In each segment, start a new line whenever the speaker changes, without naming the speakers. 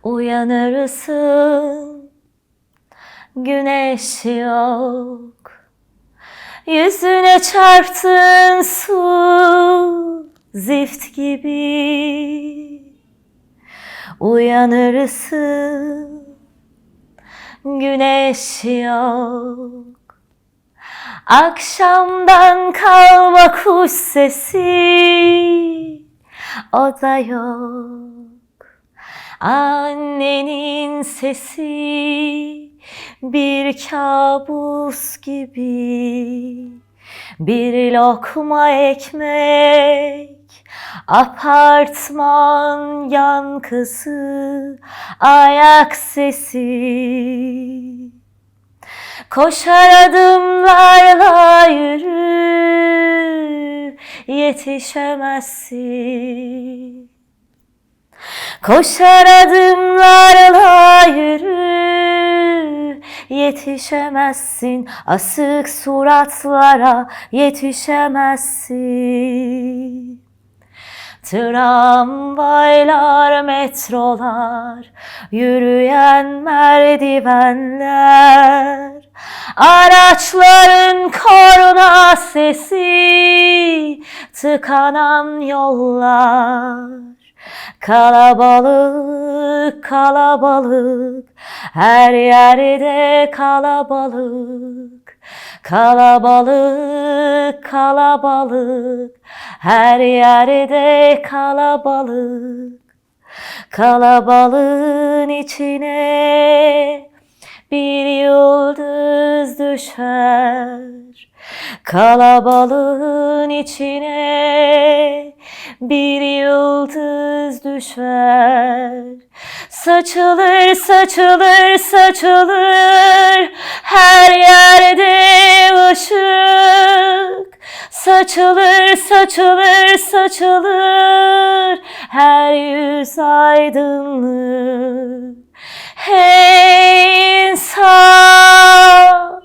Uyanırsın, güneş yok. Yüzüne çarptın su zift gibi. Uyanırsın, güneş yok. Akşamdan kalma kuş sesi, o da yok. Annenin sesi bir kabus gibi. Bir lokma ekmek, apartman yankısı, ayak sesi. Koşar adımlarla yürü, yetişemezsin. Koşar adımlarla yürü, yetişemezsin. Asık suratlara yetişemezsin. Tramvaylar, metrolar, yürüyen merdivenler, araçların korna sesi, tıkanan yollar. Kalabalık, kalabalık, her yerde kalabalık. Kalabalık, kalabalık, her yerde kalabalık. Kalabalığın içine bir yıldız düşer. Kalabalığın içine bir yıldız düşer. Saçılır, saçılır, saçılır, her yerde ışık. Saçılır, saçılır, saçılır, her yüz aydınlık. Hey insan,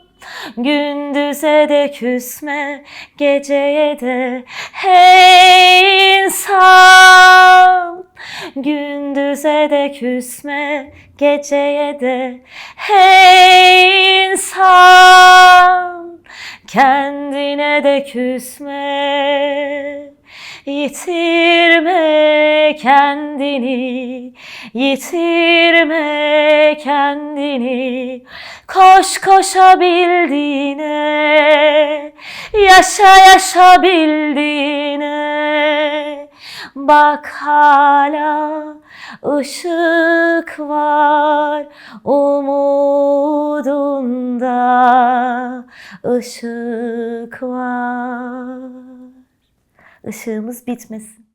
gündüze de küsme, geceye de. Hey insan, gündüze de küsme, geceye de. Hey insan, kendine de küsme. Yitirme kendini, yitirme kendini. Koş koşabildiğine, yaşa yaşabildiğine. Bak hala ışık var umudunda, ışık var. Işığımız bitmesin.